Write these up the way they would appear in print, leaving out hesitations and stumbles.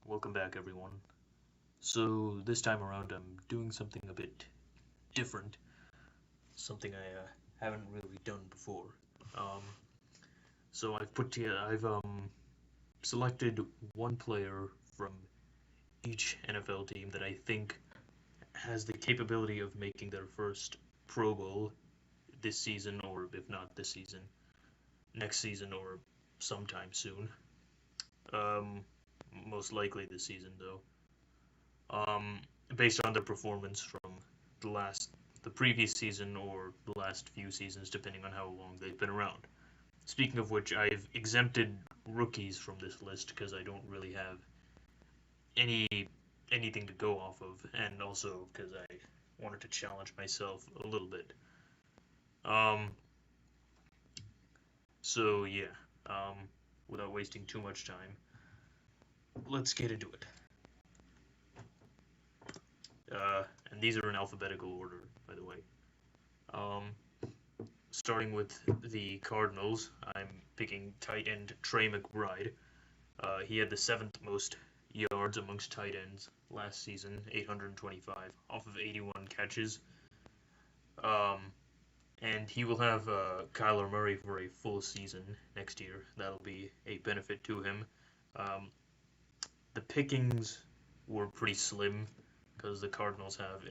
Welcome back, everyone. So, this time around, I'm doing something a bit different, something I haven't really done before. Um, so I've selected one player from each NFL team that I think has the capability of making their first Pro Bowl this season, or if not this season, next season, or sometime soon. Um, Most likely this season, though. um, Based on their performance from the last, the previous season or the last few seasons, depending on how long they've been around. Speaking of which, I've exempted rookies from this list because I don't really have any anything to go off of, and also because I wanted to challenge myself a little bit. Um, so yeah, um, without wasting too much time, let's get into it. And these are in alphabetical order, by the way. Um, Starting with the Cardinals, I'm picking tight end Trey McBride. He had the seventh most yards amongst tight ends last season, 825, off of 81 catches. Um, and he will have Kyler Murray for a full season next year. That'll be a benefit to him. Um, the pickings were pretty slim because the Cardinals have,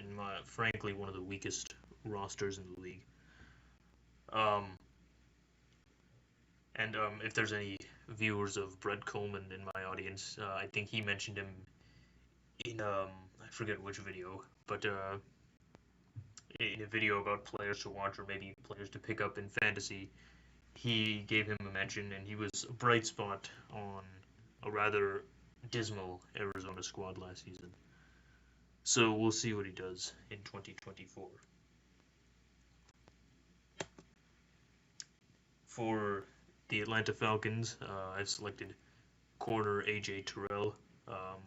frankly, one of the weakest rosters in the league. Um, And if there's any viewers of Brett Coleman in my audience, I think he mentioned him in I forget which video, but in a video about players to watch or maybe players to pick up in fantasy, he gave him a mention, and he was a bright spot on a rather dismal Arizona squad last season. So we'll see what he does in 2024. For the Atlanta Falcons, I've selected corner AJ Terrell. Um,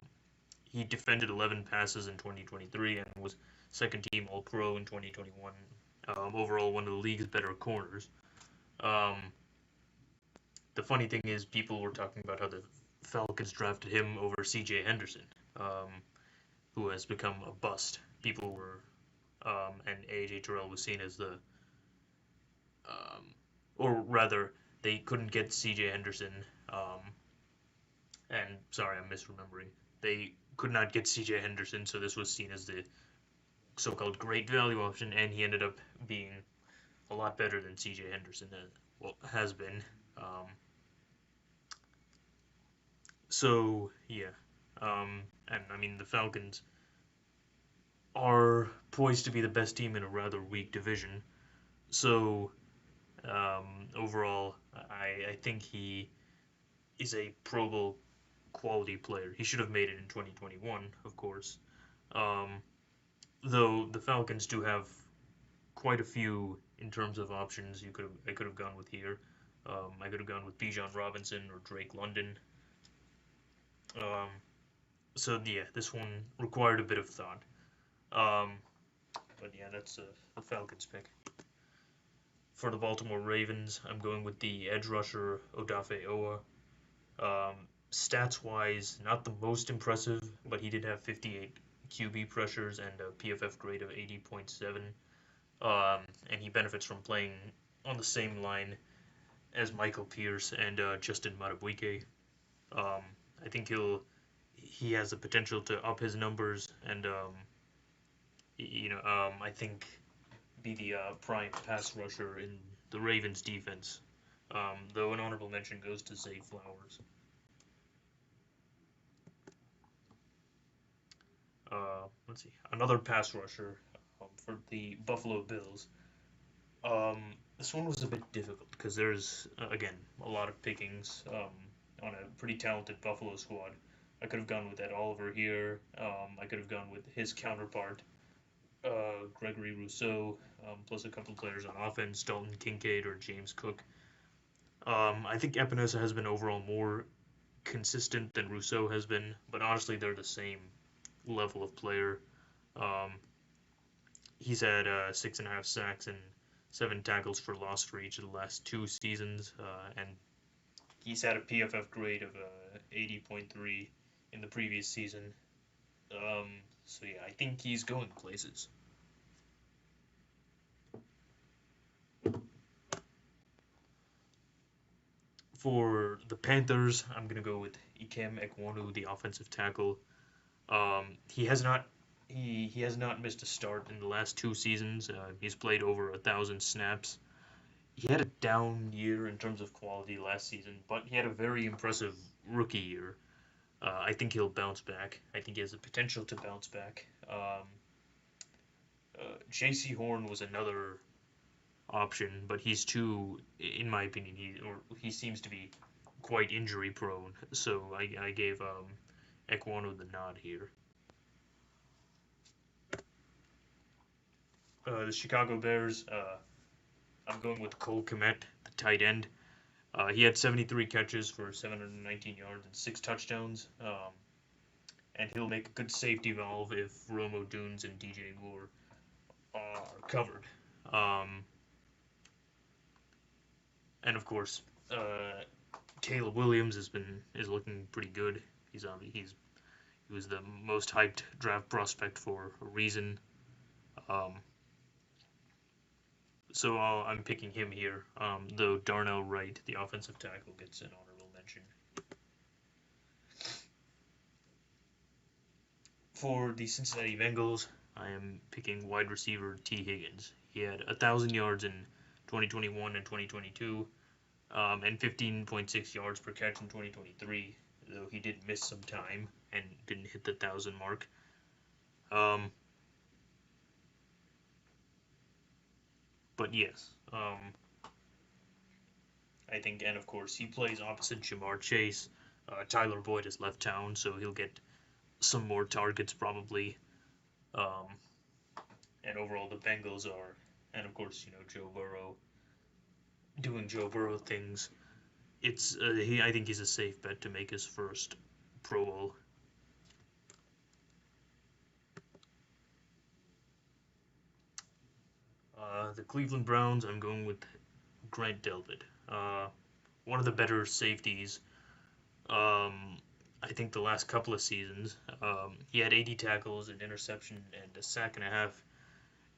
He defended 11 passes in 2023 and was second team All Pro in 2021. Overall, one of the league's better corners. Um, the funny thing is, people were talking about how the Falcons drafted him over CJ Henderson, um, who has become a bust. People were, and AJ Terrell was seen as um, or rather, they couldn't get CJ Henderson. Um, and sorry, I'm misremembering. They could not get CJ Henderson, so this was seen as the so-called great value option, and he ended up being a lot better than C.J. Henderson has been. Um, so yeah, and I mean the Falcons are poised to be the best team in a rather weak division. So overall, I think he is a Pro Bowl quality player. He should have made it in 2021, of course. Um, though the Falcons do have quite a few in terms of options I could have gone with here. I could have gone with Bijan Robinson or Drake London. Um, so yeah, this one required a bit of thought. Um, but yeah, that's the Falcons pick. For the Baltimore Ravens, I'm going with the edge rusher Odafe Owa. Stats wise, not the most impressive, but he did have 58 QB pressures and a PFF grade of 80.7. And he benefits from playing on the same line as Michael Pierce and Justin Madubuike. Um, I think he has the potential to up his numbers and I think be the prime pass rusher in the Ravens defense. Though an honorable mention goes to Zay Flowers. Let's see, another pass rusher for the Buffalo Bills. This one was a bit difficult because there's again a lot of pickings on a pretty talented Buffalo squad. I could have gone with Ed Oliver here. I could have gone with his counterpart, Gregory Rousseau, plus a couple players on offense, Dalton Kincaid or James Cook. I think Epinesa has been overall more consistent than Rousseau has been, but honestly, they're the same level of player. Um, he's had 6.5 sacks and 7 tackles for loss for each of the last 2 seasons, and he's had a PFF grade of 80.3 in the previous season. So yeah, I think he's going places. For the Panthers, I'm gonna go with Ikem Ekwonu, the offensive tackle. He has not he has not missed a start in the last 2 seasons. He's played over 1,000 snaps. He had a down year in terms of quality last season, but he had a very impressive rookie year. I think he'll bounce back. I think he has the potential to bounce back. J.C. Horn was another option, but he's too, in my opinion, he seems to be quite injury prone. So I gave Ekwonu the nod here. The Chicago Bears. I'm going with Cole Kmet, the tight end. He had 73 catches for 719 yards and 6 touchdowns. And he'll make a good safety valve if Rome Odunze and DJ Moore are covered. And of course, Caleb Williams is looking pretty good. He was the most hyped draft prospect for a reason. Um, so I'm picking him here. Though Darnell Wright, the offensive tackle, gets an honorable mention. For the Cincinnati Bengals, I am picking wide receiver T. Higgins. He had 1,000 yards in 2021 and 2022, and 15.6 yards per catch in 2023. Though he did miss some time and didn't hit the 1,000 mark. But yes, I think, and of course, he plays opposite Ja'Marr Chase. Tyler Boyd has left town, so he'll get some more targets probably. Um, and overall, the Bengals are, and of course, Joe Burrow doing Joe Burrow things. I think he's a safe bet to make his first Pro Bowl. The Cleveland Browns, I'm going with Grant Delpit. One of the better safeties. I think the last couple of seasons. He had 80 tackles, an interception, and a sack and a half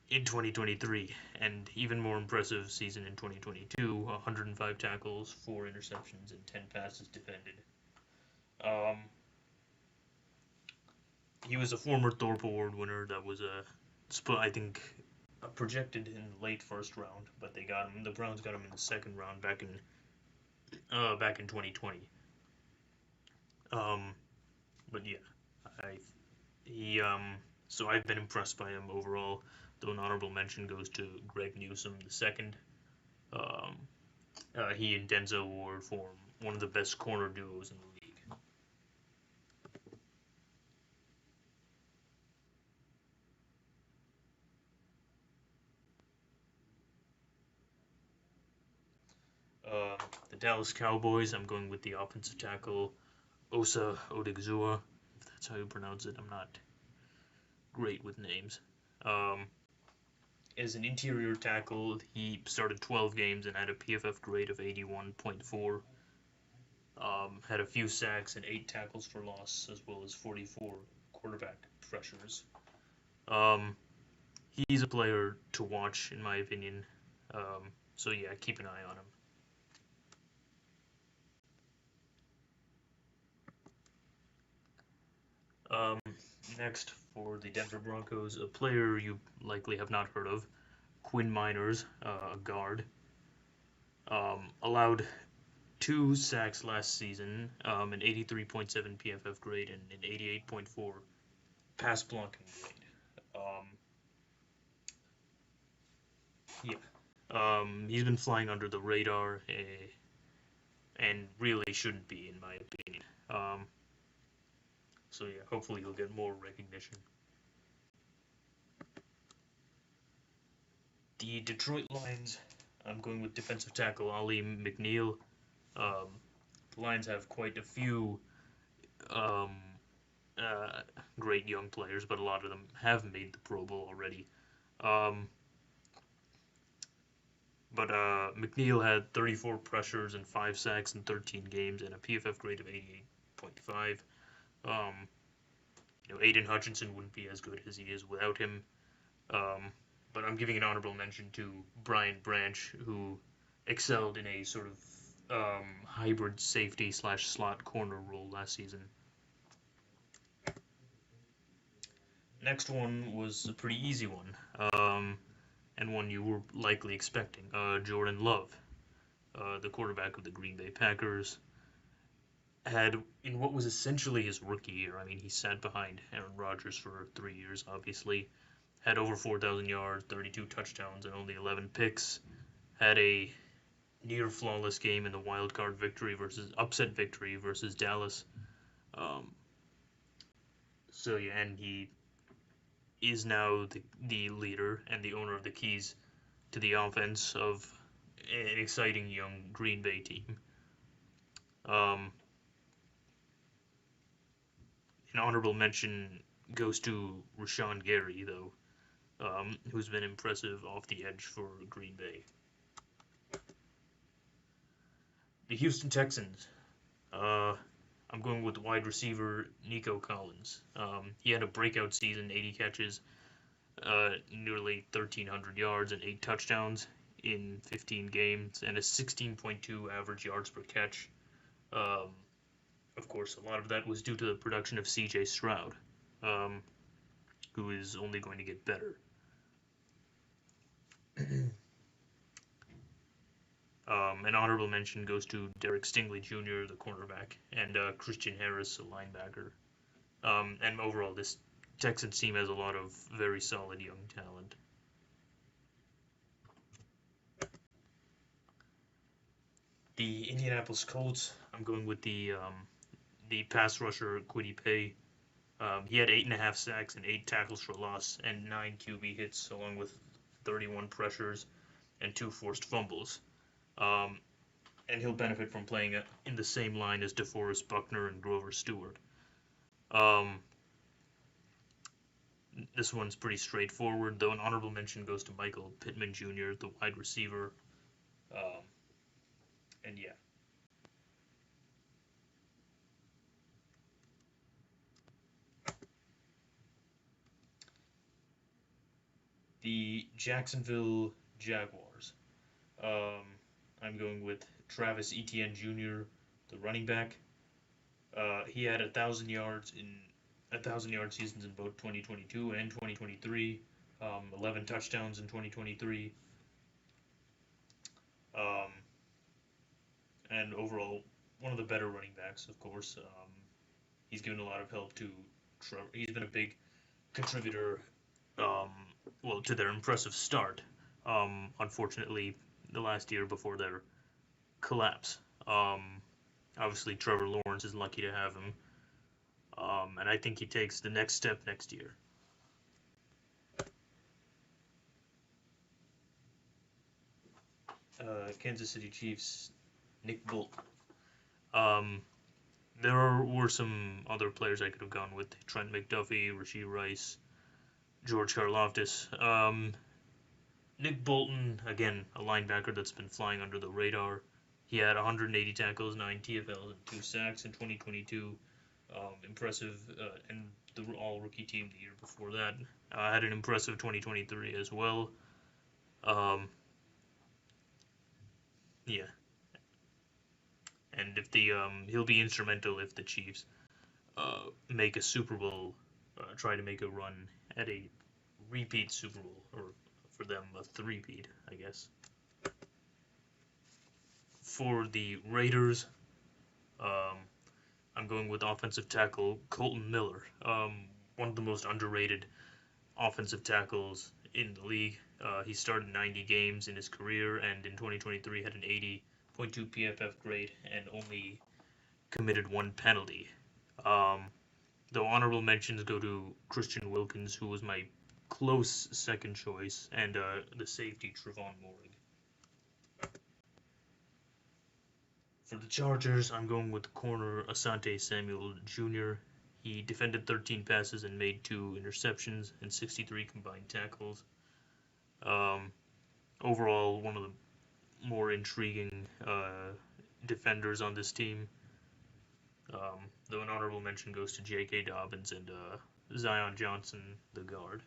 in 2023, and even more impressive season in 2022, 105 tackles, 4 interceptions, and 10 passes defended. He was a former Thorpe Award winner that was I think projected in the late first round, but they got him. The Browns got him in the second round back in 2020. But yeah, I he so I've been impressed by him overall. Though an honorable mention goes to Greg Newsome the second. Um, he and Denzel Ward form one of the best corner duos in the league. Uh, the Dallas Cowboys, I'm going with the offensive tackle Osa Odigizua, if that's how you pronounce it. I'm not great with names. As an interior tackle, he started 12 games and had a PFF grade of 81.4. Had a few sacks and 8 tackles for loss, as well as 44 quarterback pressures. Um, he's a player to watch, in my opinion. So yeah, keep an eye on him. Um, Next, for the Denver Broncos, a player you likely have not heard of, Quinn Miners, a guard. Allowed 2 sacks last season, an 83.7 PFF grade, and an 88.4 pass blocking grade. Yeah. He's been flying under the radar, and really shouldn't be, in my opinion. So yeah, hopefully he'll get more recognition. The Detroit Lions, I'm going with defensive tackle Ali McNeill. Um, the Lions have quite a few um, uh, great young players, but a lot of them have made the Pro Bowl already. Um, but McNeill had 34 pressures and 5 sacks in 13 games and a PFF grade of 88.5. Aiden Hutchinson wouldn't be as good as he is without him. Um, but I'm giving an honorable mention to Brian Branch, who excelled in a sort of hybrid safety slash slot corner role last season. Next one was a pretty easy one, and one you were likely expecting. Jordan Love, the quarterback of the Green Bay Packers, had, in what was essentially his rookie year, I mean, he sat behind Aaron Rodgers for 3 years, obviously, had over 4,000 yards, 32 touchdowns, and only 11 picks, had a near flawless game in the wild card victory versus upset victory versus Dallas. Um, so yeah, and he is now the leader and the owner of the keys to the offense of an exciting young Green Bay team. Um, an honorable mention goes to Rashawn Gary, though, who's been impressive off the edge for Green Bay. The Houston Texans. I'm going with wide receiver Nico Collins. He had a breakout season, 80 catches, nearly 1,300 yards, and 8 touchdowns in 15 games, and a 16.2 average yards per catch. Um, of course, a lot of that was due to the production of C.J. Stroud, um, who is only going to get better. An honorable mention goes to Derek Stingley Jr., the cornerback, and Christian Harris, a linebacker. And overall, this Texans team has a lot of very solid young talent. The Indianapolis Colts, I'm going with the pass rusher Kwity Paye. He had 8.5 sacks and 8 tackles for loss and 9 QB hits, along with 31 pressures and 2 forced fumbles. Um, and he'll benefit from playing in the same line as DeForest Buckner and Grover Stewart. Um, this one's pretty straightforward, though an honorable mention goes to Michael Pittman Jr., the wide receiver. Um, and yeah. The Jacksonville Jaguars. Um, I'm going with Travis Etienne Jr., the running back. He had 1,000 yard seasons in both 2022 and 2023. 11 touchdowns in 2023. Um, and overall, one of the better running backs, of course. He's given a lot of help to Trevor. He's been a big contributor, um, well, to their impressive start. Unfortunately, the last year before their collapse. Obviously, Trevor Lawrence is lucky to have him, and I think he takes the next step next year. Kansas City Chiefs, Nick Bolton. Um, there were some other players I could have gone with: Trent McDuffie, Rashee Rice, George Karlaftis. Nick Bolton, again, a linebacker that's been flying under the radar. He had 180 tackles, 9 TFLs, and 2 sacks in 2022. Impressive, and the all-rookie team the year before that had an impressive 2023 as well. Um, yeah, and if he'll be instrumental if the Chiefs make a Super Bowl, try to make a run at a repeat Super Bowl, or for them a three-peat, I guess. For the Raiders, um, I'm going with offensive tackle Colton Miller, one of the most underrated offensive tackles in the league. He started 90 games in his career, and in 2023 had an 80.2 PFF grade and only committed 1 penalty. Um, though honorable mentions go to Christian Wilkins, who was my close second choice, and the safety Trevon Moehrig. For the Chargers, I'm going with corner Asante Samuel Jr. He defended 13 passes and made 2 interceptions and 63 combined tackles. Overall, one of the more intriguing defenders on this team. Though an honorable mention goes to J.K. Dobbins and Zion Johnson, the guard.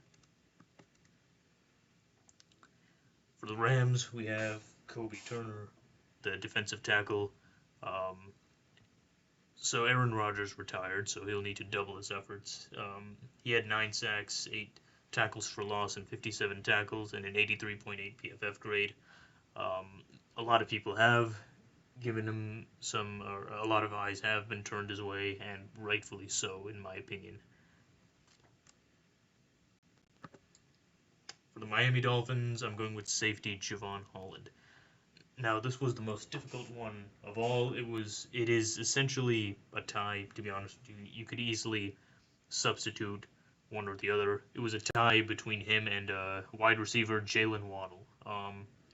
For the Rams, we have Kobe Turner, the defensive tackle. Um, so Aaron Rodgers retired, so he'll need to double his efforts. He had 9 sacks, 8 tackles for loss, and 57 tackles, and an 83.8 PFF grade. Um, a lot of people have given him some, or a lot of eyes have been turned his way, and rightfully so, in my opinion. For the Miami Dolphins, I'm going with safety Javon Holland. Now, this was the most difficult one of all. It is essentially a tie, to be honest with you. You could easily substitute one or the other. It was a tie between him and wide receiver Jalen Waddle.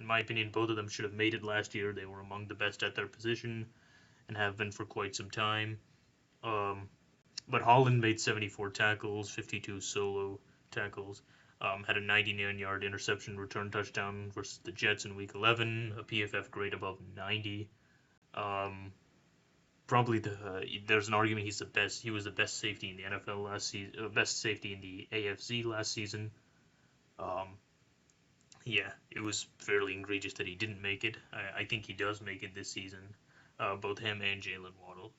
In my opinion, both of them should have made it last year. They were among the best at their position and have been for quite some time. But Holland made 74 tackles, 52 solo tackles, had a 99-yard interception return touchdown versus the Jets in Week 11, a PFF grade above 90. Probably there's an argument he's the best. He was the best safety in the NFL last season, best safety in the AFC last season. Yeah, it was fairly egregious that he didn't make it. I think he does make it this season, both him and Jalen Waddle.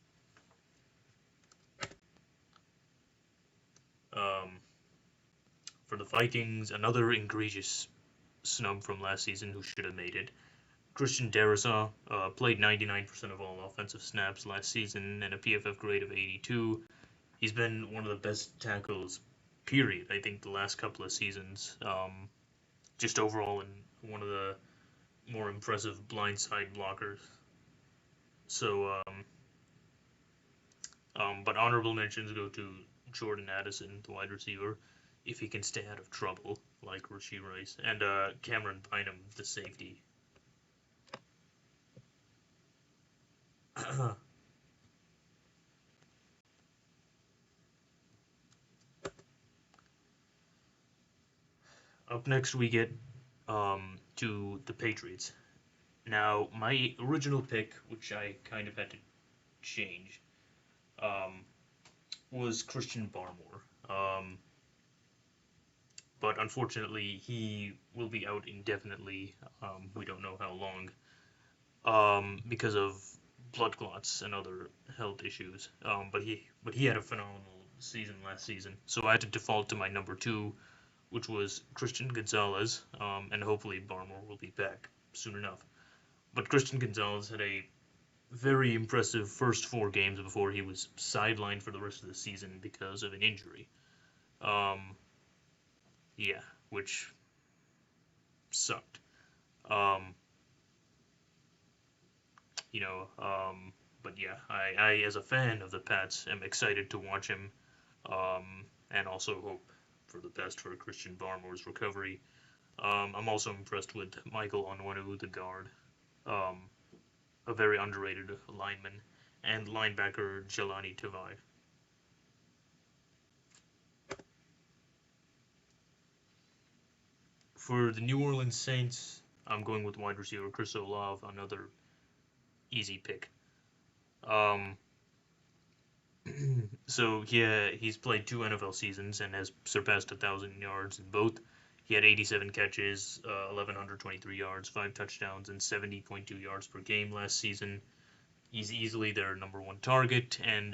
For the Vikings, another egregious snub from last season who should have made it. Christian Darrisaw played 99% of all offensive snaps last season and a PFF grade of 82. He's been one of the best tackles, period, I think, the last couple of seasons. Just overall, and one of the more impressive blindside blockers. So, but honorable mentions go to Jordan Addison, the wide receiver, if he can stay out of trouble, like Rashee Rice, and Cameron Bynum, the safety. Up next, we get to the Patriots. Now, my original pick, which I kind of had to change, was Christian Barmore. But unfortunately, he will be out indefinitely. We don't know how long, because of blood clots and other health issues. But he had a phenomenal season last season, so I had to default to my number 2, which was Christian Gonzalez, and hopefully Barmore will be back soon enough. But Christian Gonzalez had a very impressive first 4 games before he was sidelined for the rest of the season because of an injury. Yeah, which sucked. Um, you know, but yeah, I, as a fan of the Pats, am excited to watch him, and also hope for the best for Christian Barmore's recovery. I'm also impressed with Michael Onwenu, the guard, a very underrated lineman, and linebacker Jelani Tavai. For the New Orleans Saints, I'm going with wide receiver Chris Olave, another easy pick. So yeah, he's played 2 NFL seasons and has surpassed 1,000 yards in both. He had 87 catches, 1,123 yards, 5 touchdowns, and 70.2 yards per game last season. He's easily their number 1 target, and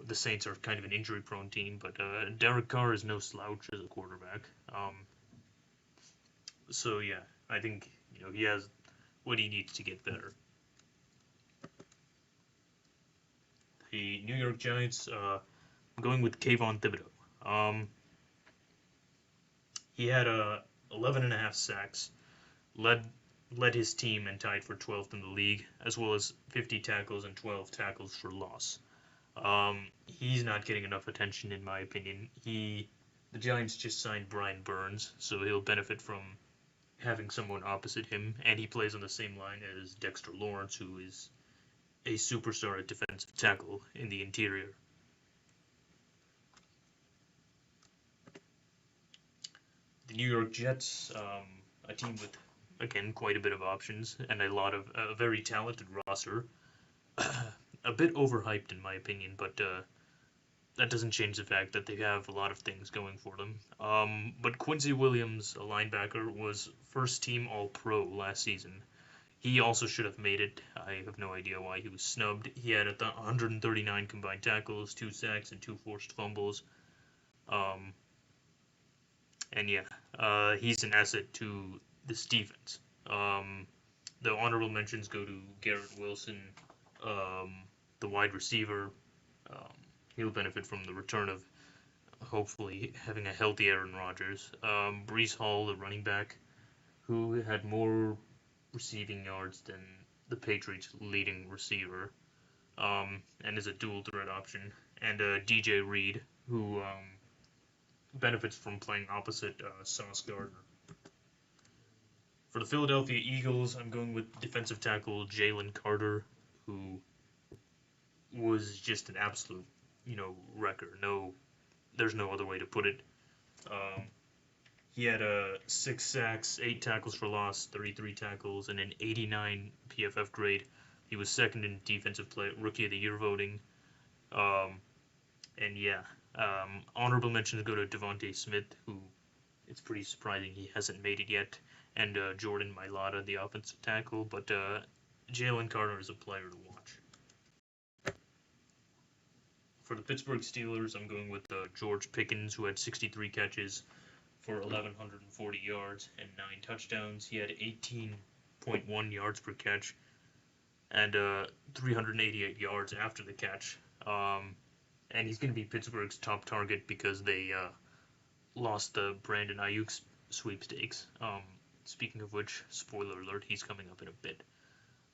the Saints are kind of an injury-prone team, but Derek Carr is no slouch as a quarterback. So yeah, I think he has what he needs to get better. The New York Giants, I'm going with Kayvon Thibodeau. He had 11.5 sacks, led his team and tied for 12th in the league, as well as 50 tackles and 12 tackles for loss. He's not getting enough attention, in my opinion. The Giants just signed Brian Burns, so he'll benefit from having someone opposite him, and he plays on the same line as Dexter Lawrence, who is a superstar at defensive tackle in the interior. The New York Jets, a team with again, quite a bit of options and a lot of a very talented roster. A bit overhyped in my opinion, but that doesn't change the fact that they have a lot of things going for them. But Quincy Williams, a linebacker, was first team All Pro last season. He also should have made it. I have no idea why he was snubbed. He had 139 combined tackles, 2 sacks, and 2 forced fumbles. Um, and yeah, he's an asset to this defense. The honorable mentions go to Garrett Wilson, um, the wide receiver. Um, he'll benefit from the return of hopefully having a healthy Aaron Rodgers. Brees Hall, the running back, who had more receiving yards than the Patriots' leading receiver, and is a dual threat option. And DJ Reed, who benefits from playing opposite Sauce Gardner. For the Philadelphia Eagles, I'm going with defensive tackle Jalen Carter, who was just an absolute, wrecker. No, there's no other way to put it. Um, he had 6 sacks, 8 tackles for loss, 33 tackles, and an 89 PFF grade. He was second in defensive play, rookie of the year voting. Um, and yeah, honorable mentions go to Devontae Smith, who it's pretty surprising he hasn't made it yet, and Jordan Mailata, the offensive tackle. But Jalen Carter is a player to watch. For the Pittsburgh Steelers, I'm going with George Pickens, who had 63 catches for 1,140 yards and 9 touchdowns. He had 18.1 yards per catch and 388 yards after the catch. And he's going to be Pittsburgh's top target because they lost the Brandon Ayuk sweepstakes. Speaking of which, spoiler alert, he's coming up in a bit.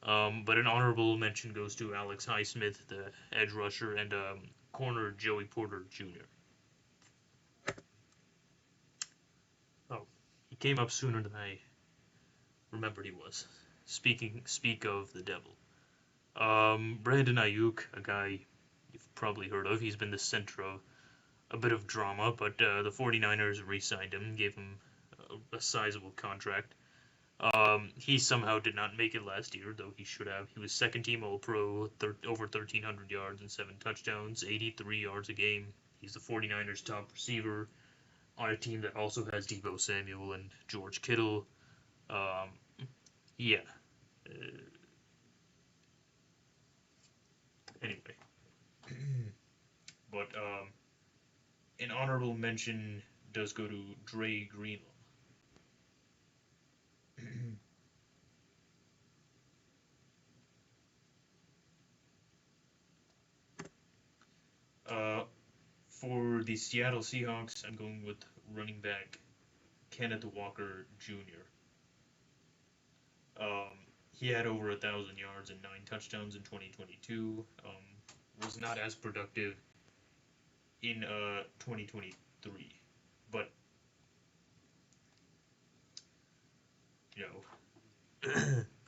But an honorable mention goes to Alex Highsmith, the edge rusher, and corner Joey Porter Jr. Oh, he came up sooner than I remembered he was. Speak of the devil. Brandon Ayuk, a guy you've probably heard of. He's been the center of a bit of drama, but the 49ers re-signed him, gave him a sizable contract. He somehow did not make it last year, though he should have. He was second team All-Pro, over 1,300 yards and 7 touchdowns, 83 yards a game. He's the 49ers' top receiver on a team that also has Deebo Samuel and George Kittle. Yeah. Anyway. But an honorable mention does go to Dre Greenlaw. For the Seattle Seahawks, I'm going with running back Kenneth Walker Jr. He had over 1,000 yards and 9 touchdowns in 2022. Was not as productive in 2023, but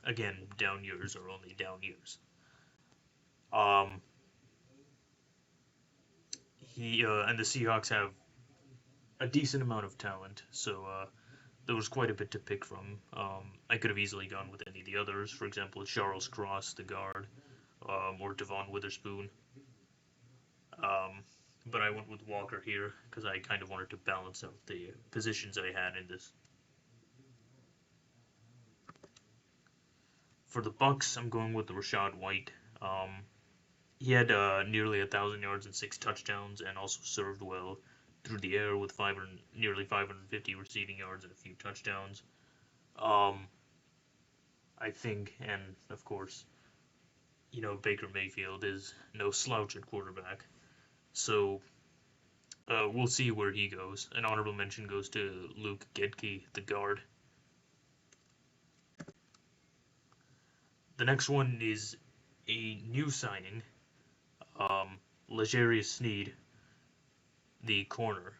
again, down years are only down years. He and the Seahawks have a decent amount of talent, so there was quite a bit to pick from. I could have easily gone with any of the others, for example, Charles Cross, the guard, or Devon Witherspoon. But I went with Walker here because I kind of wanted to balance out the positions I had in this. For the Bucks, I'm going with Rachaad White. He had nearly 1,000 yards and 6 touchdowns, and also served well through the air with nearly 550 receiving yards and a few touchdowns. I think, and of course, Baker Mayfield is no slouch at quarterback. So we'll see where he goes. An honorable mention goes to Luke Gedke, the guard. The next one is a new signing, L'Jarius Sneed, the corner.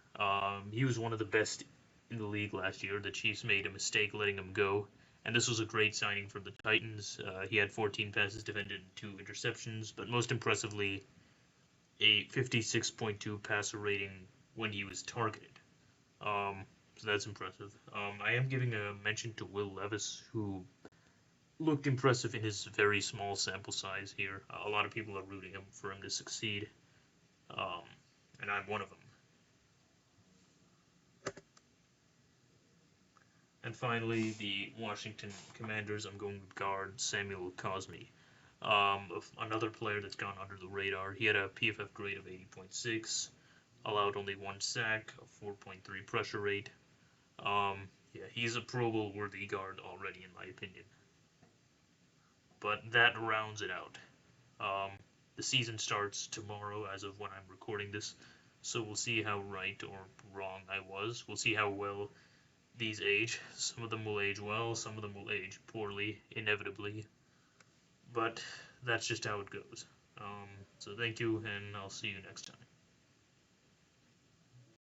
He was one of the best in the league last year. The Chiefs made a mistake letting him go, and this was a great signing for the Titans. He had 14 passes defended and 2 interceptions, but most impressively, a 56.2 passer rating when he was targeted. So that's impressive. I am giving a mention to Will Levis, who looked impressive in his very small sample size here. A lot of people are rooting for him to succeed, um, and I'm one of them. And finally, the Washington Commanders. I'm going with guard Samuel Cosmi. Another player that's gone under the radar. He had a PFF grade of 80.6, allowed only one sack, a 4.3 pressure rate. Yeah, he's a Pro Bowl worthy guard already, in my opinion. But that rounds it out. Um, the season starts tomorrow, as of when I'm recording this, so we'll see how right or wrong I was. We'll see how well these age. Some of them will age well, some of them will age poorly, inevitably. But that's just how it goes. So thank you, and I'll see you next time.